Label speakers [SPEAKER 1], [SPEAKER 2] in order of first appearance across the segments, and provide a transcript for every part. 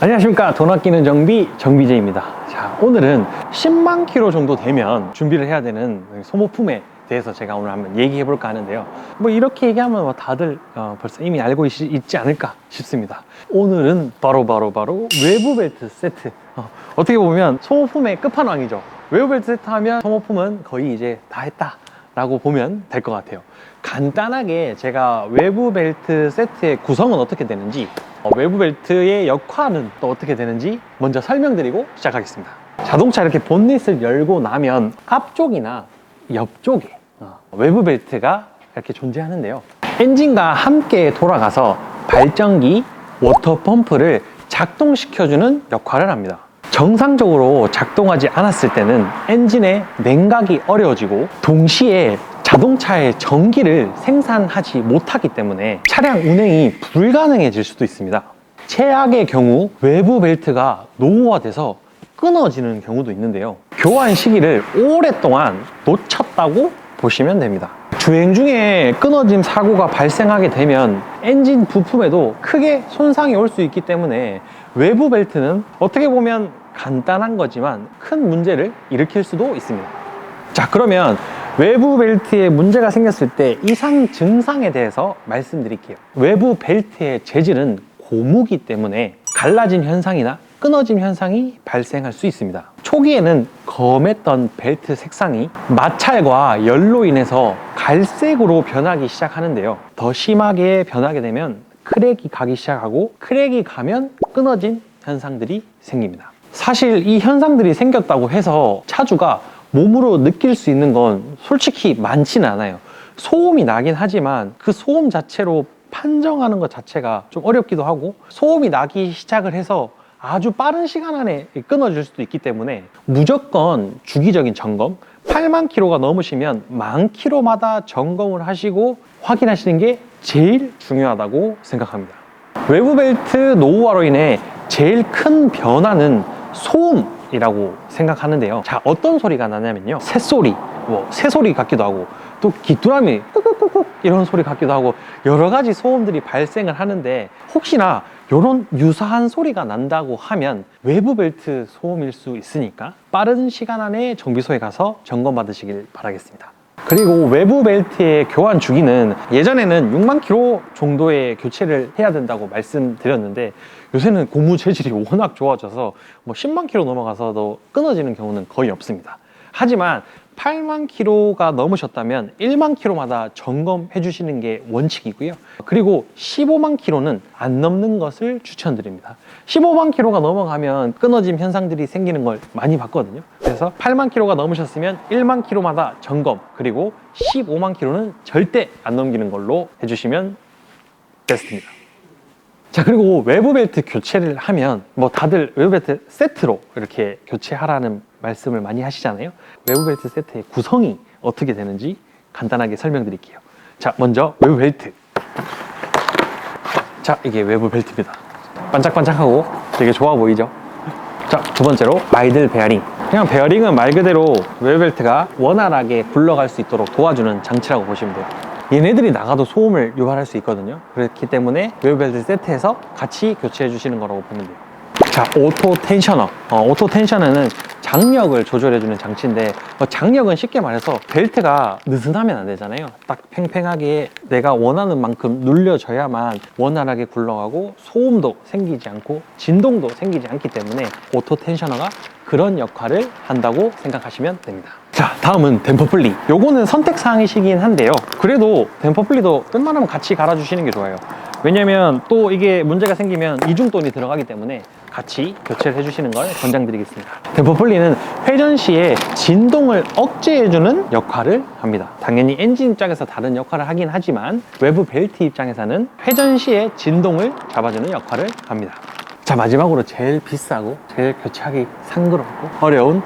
[SPEAKER 1] 안녕하십니까. 돈 아끼는 정비 정비제입니다. 자, 오늘은 10만 킬로 정도 되면 준비를 해야 되는 소모품에 대해서 제가 오늘 한번 얘기해 볼까 하는데요. 뭐 이렇게 얘기하면 뭐 다들 벌써 이미 알고 있지 않을까 싶습니다. 오늘은 바로 외부 벨트 세트. 어떻게 보면 소모품의 끝판왕이죠. 외부 벨트 세트 하면 소모품은 거의 이제 다 했다 라고 보면 될 것 같아요. 간단하게 제가 외부 벨트 세트의 구성은 어떻게 되는지, 외부 벨트의 역할은 또 어떻게 되는지 먼저 설명드리고 시작하겠습니다. 자동차 이렇게 본닛을 열고 나면 앞쪽이나 옆쪽에 외부 벨트가 이렇게 존재하는데요. 엔진과 함께 돌아가서 발전기, 워터펌프를 작동시켜주는 역할을 합니다. 정상적으로 작동하지 않았을 때는 엔진의 냉각이 어려워지고 동시에 자동차의 전기를 생산하지 못하기 때문에 차량 운행이 불가능해질 수도 있습니다. 최악의 경우 외부 벨트가 노후화돼서 끊어지는 경우도 있는데요. 교환 시기를 오랫동안 놓쳤다고 보시면 됩니다. 주행 중에 끊어짐 사고가 발생하게 되면 엔진 부품에도 크게 손상이 올 수 있기 때문에 외부 벨트는 어떻게 보면 간단한 거지만 큰 문제를 일으킬 수도 있습니다. 자, 그러면 외부 벨트에 문제가 생겼을 때 이상 증상에 대해서 말씀드릴게요. 외부 벨트의 재질은 고무기 때문에 갈라진 현상이나 끊어짐 현상이 발생할 수 있습니다. 초기에는 검했던 벨트 색상이 마찰과 열로 인해서 갈색으로 변하기 시작하는데요. 더 심하게 변하게 되면 크랙이 가기 시작하고, 크랙이 가면 끊어진 현상들이 생깁니다. 사실 이 현상들이 생겼다고 해서 차주가 몸으로 느낄 수 있는 건 솔직히 많지는 않아요. 소음이 나긴 하지만 그 소음 자체로 판정하는 것 자체가 좀 어렵기도 하고, 소음이 나기 시작을 해서 아주 빠른 시간 안에 끊어질 수도 있기 때문에 무조건 주기적인 점검, 8만 킬로가 넘으시면 10,000 킬로마다 점검을 하시고 확인하시는 게 제일 중요하다고 생각합니다. 외부 벨트 노후화로 인해 제일 큰 변화는 소음이라고 생각하는데요. 자, 어떤 소리가 나냐면요, 새소리, 새소리 같기도 하고, 또 귀뚜라미 꾹꾹꾹꾹 이런 소리 같기도 하고, 여러 가지 소음들이 발생을 하는데, 혹시나 이런 유사한 소리가 난다고 하면 외부 벨트 소음일 수 있으니까 빠른 시간 안에 정비소에 가서 점검 받으시길 바라겠습니다. 그리고 외부 벨트의 교환 주기는 예전에는 6만 킬로 정도의 교체를 해야 된다고 말씀드렸는데, 요새는 고무 재질이 워낙 좋아져서 10만 킬로 넘어가서도 끊어지는 경우는 거의 없습니다. 하지만 8만 킬로가 넘으셨다면 1만 킬로마다 점검해 주시는 게 원칙이고요. 그리고 15만 킬로는 안 넘는 것을 추천드립니다. 15만 킬로가 넘어가면 끊어짐 현상들이 생기는 걸 많이 봤거든요. 그래서 8만 킬로가 넘으셨으면 1만 킬로마다 점검, 그리고 15만 킬로는 절대 안 넘기는 걸로 해주시면 베스트입니다. 자, 그리고 외부 벨트 교체를 하면 다들 외부 벨트 세트로 이렇게 교체하라는 말씀을 많이 하시잖아요. 외부 벨트 세트의 구성이 어떻게 되는지 간단하게 설명드릴게요. 자, 먼저 외부 벨트. 자, 이게 외부 벨트입니다. 반짝반짝하고 되게 좋아 보이죠? 자, 두 번째로 아이들 베어링. 그냥 베어링은 말 그대로 외부 벨트가 원활하게 굴러갈 수 있도록 도와주는 장치라고 보시면 돼요. 얘네들이 나가도 소음을 유발할 수 있거든요. 그렇기 때문에 외부 벨트 세트에서 같이 교체해 주시는 거라고 보면 돼요. 자, 오토 텐셔너. 오토 텐셔너는 장력을 조절해주는 장치인데, 장력은 쉽게 말해서 벨트가 느슨하면 안 되잖아요. 딱 팽팽하게 내가 원하는 만큼 눌려져야만 원활하게 굴러가고 소음도 생기지 않고 진동도 생기지 않기 때문에 오토 텐셔너가 그런 역할을 한다고 생각하시면 됩니다. 자, 다음은 댐퍼 분리. 요거는 선택사항이시긴 한데요, 그래도 댐퍼 분리도 웬만하면 같이 갈아주시는 게 좋아요. 왜냐면 또 이게 문제가 생기면 이중돈이 들어가기 때문에 같이 교체를 해주시는 걸 권장드리겠습니다. 댐퍼 분리는 회전 시에 진동을 억제해주는 역할을 합니다. 당연히 엔진 입장에서 다른 역할을 하긴 하지만 외부 벨트 입장에서는 회전 시에 진동을 잡아주는 역할을 합니다. 자, 마지막으로 제일 비싸고 제일 교체하기 상그럽고 어려운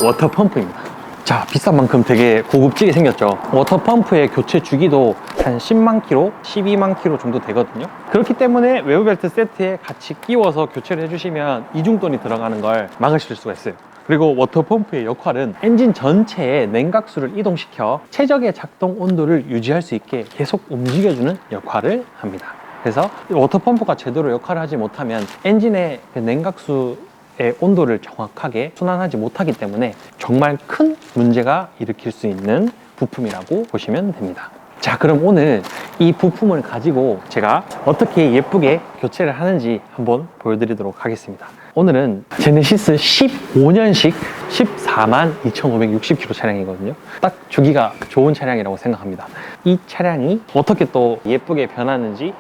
[SPEAKER 1] 워터펌프입니다. 자, 비싼 만큼 되게 고급지게 생겼죠. 워터펌프의 교체 주기도 한 10만 킬로, 12만 킬로 정도 되거든요. 그렇기 때문에 외부 벨트 세트에 같이 끼워서 교체를 해주시면 이중돈이 들어가는 걸 막으실 수가 있어요. 그리고 워터펌프의 역할은 엔진 전체에 냉각수를 이동시켜 최적의 작동 온도를 유지할 수 있게 계속 움직여주는 역할을 합니다. 그래서 워터펌프가 제대로 역할을 하지 못하면 엔진의 그 냉각수의 온도를 정확하게 순환하지 못하기 때문에 정말 큰 문제가 일으킬 수 있는 부품이라고 보시면 됩니다. 자, 그럼 오늘 이 부품을 가지고 제가 어떻게 예쁘게 교체를 하는지 한번 보여드리도록 하겠습니다. 오늘은 제네시스 15년식 142,560km 차량이거든요. 딱 주기가 좋은 차량이라고 생각합니다. 이 차량이 어떻게 또 예쁘게 변하는지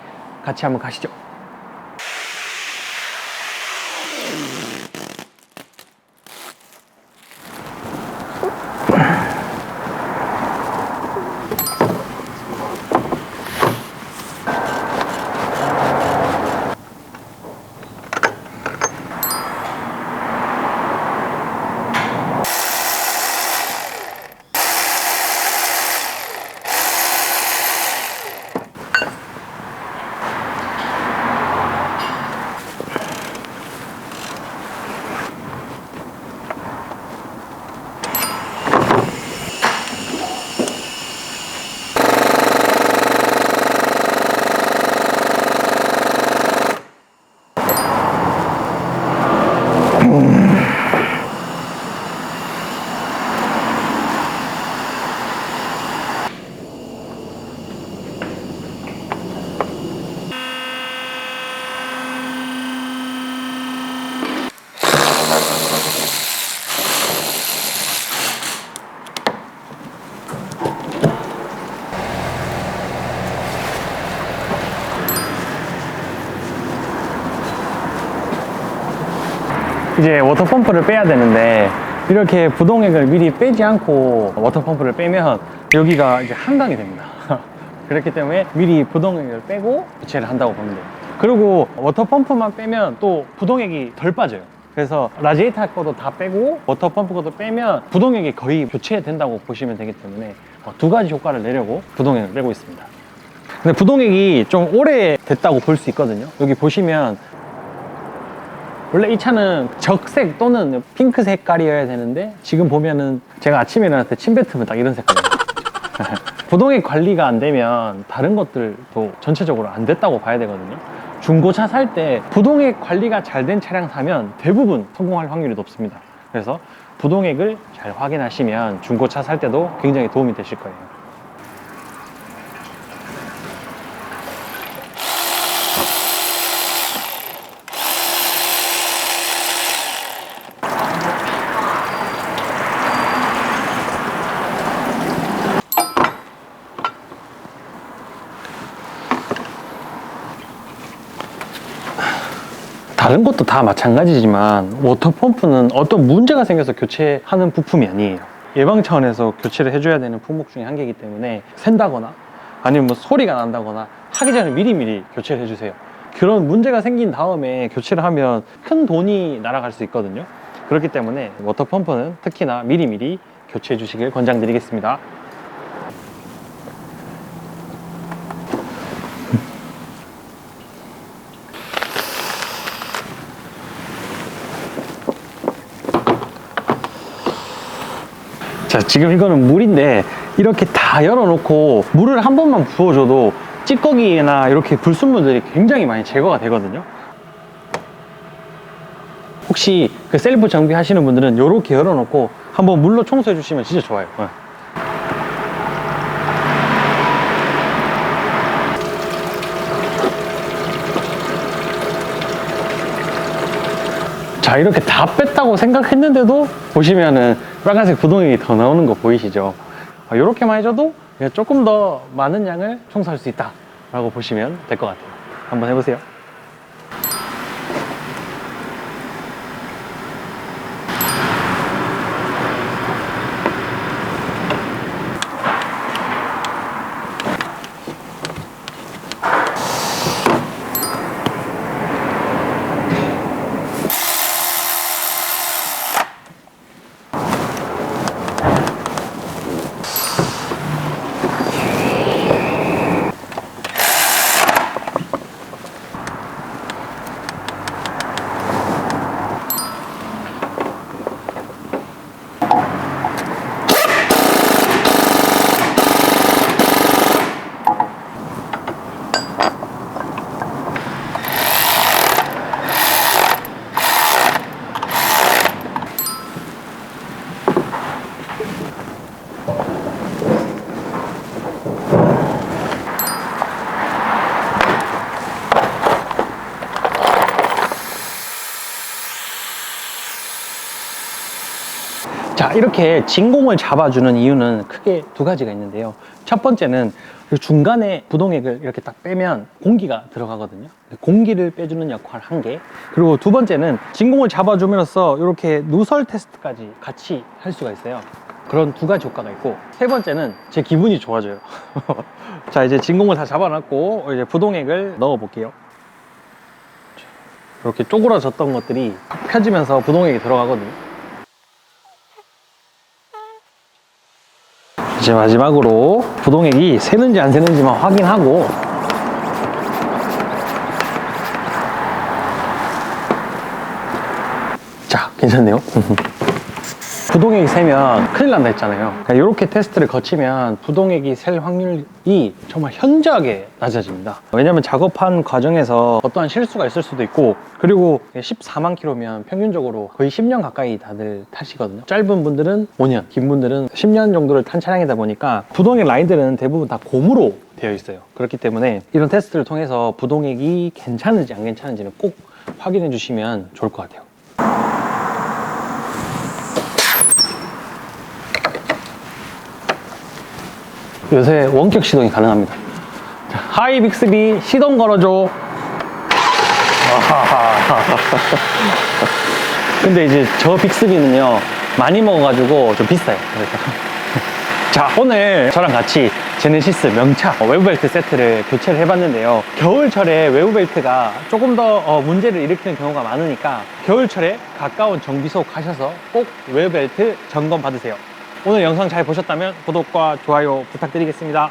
[SPEAKER 1] 같이 한번 가시죠. 이제 워터펌프를 빼야 되는데 이렇게 부동액을 미리 빼지 않고 워터펌프를 빼면 여기가 이제 한강이 됩니다. 그렇기 때문에 미리 부동액을 빼고 교체를 한다고 보면 돼요. 그리고 워터펌프만 빼면 또 부동액이 덜 빠져요. 그래서 라지에이터 거도 다 빼고 워터펌프 거도 빼면 부동액이 거의 교체된다고 보시면 되기 때문에 두 가지 효과를 내려고 부동액을 빼고 있습니다. 근데 부동액이 좀 오래 됐다고 볼 수 있거든요. 여기 보시면 원래 이 차는 적색 또는 핑크 색깔이어야 되는데 지금 보면은 제가 아침에 일어날 때 침 뱉으면 딱 이런 색깔이에요. 부동액 관리가 안 되면 다른 것들도 전체적으로 안 됐다고 봐야 되거든요. 중고차 살 때 부동액 관리가 잘 된 차량 사면 대부분 성공할 확률이 높습니다. 그래서 부동액을 잘 확인하시면 중고차 살 때도 굉장히 도움이 되실 거예요. 다른 것도 다 마찬가지지만 워터펌프는 어떤 문제가 생겨서 교체하는 부품이 아니에요. 예방 차원에서 교체를 해줘야 되는 품목 중에 한 개이기 때문에 샌다거나 아니면 뭐 소리가 난다거나 하기 전에 미리미리 교체를 해주세요. 그런 문제가 생긴 다음에 교체를 하면 큰 돈이 날아갈 수 있거든요. 그렇기 때문에 워터펌프는 특히나 미리미리 교체해 주시길 권장드리겠습니다. 자, 지금 이거는 물인데 이렇게 다 열어놓고 물을 한 번만 부어줘도 찌꺼기나 이렇게 불순물들이 굉장히 많이 제거가 되거든요. 혹시 그 셀프 정비하시는 분들은 이렇게 열어놓고 한번 물로 청소해 주시면 진짜 좋아요. 자, 이렇게 다 뺐다고 생각했는데도 보시면은 빨간색 부동액이 더 나오는 거 보이시죠? 이렇게만 해줘도 조금 더 많은 양을 청소할 수 있다 라고 보시면 될 것 같아요. 한번 해보세요. 자, 이렇게 진공을 잡아주는 이유는 크게 두 가지가 있는데요. 첫 번째는 중간에 부동액을 이렇게 딱 빼면 공기가 들어가거든요. 공기를 빼주는 역할 한 개. 그리고 두 번째는 진공을 잡아줌으로써 이렇게 누설 테스트까지 같이 할 수가 있어요. 그런 두 가지 효과가 있고, 세 번째는 제 기분이 좋아져요. 자, 이제 진공을 다 잡아놨고 이제 부동액을 넣어 볼게요. 이렇게 쪼그라졌던 것들이 팍 펴지면서 부동액이 들어가거든요. 이제 마지막으로 부동액이 새는지 안 새는지만 확인하고, 자, 괜찮네요. 부동액이 새면 큰일 난다 했잖아요. 그러니까 이렇게 테스트를 거치면 부동액이 셀 확률이 정말 현저하게 낮아집니다. 왜냐면 작업한 과정에서 어떠한 실수가 있을 수도 있고, 그리고 14만 킬로면 평균적으로 거의 10년 가까이 다들 타시거든요. 짧은 분들은 5년, 긴 분들은 10년 정도를 탄 차량이다 보니까 부동액 라인들은 대부분 다 고무로 되어 있어요. 그렇기 때문에 이런 테스트를 통해서 부동액이 괜찮은지 안 괜찮은지는 꼭 확인해 주시면 좋을 것 같아요. 요새 원격 시동이 가능합니다. 자, 하이 빅스비 시동 걸어줘. 근데 이제 저 빅스비는요 많이 먹어가지고 좀 비싸요. 그래서 자, 오늘 저랑 같이 제네시스 명차 외부벨트 세트를 교체를 해봤는데요. 겨울철에 외부벨트가 조금 더 문제를 일으키는 경우가 많으니까 겨울철에 가까운 정비소 가셔서 꼭 외부벨트 점검 받으세요. 오늘 영상 잘 보셨다면 구독과 좋아요 부탁드리겠습니다.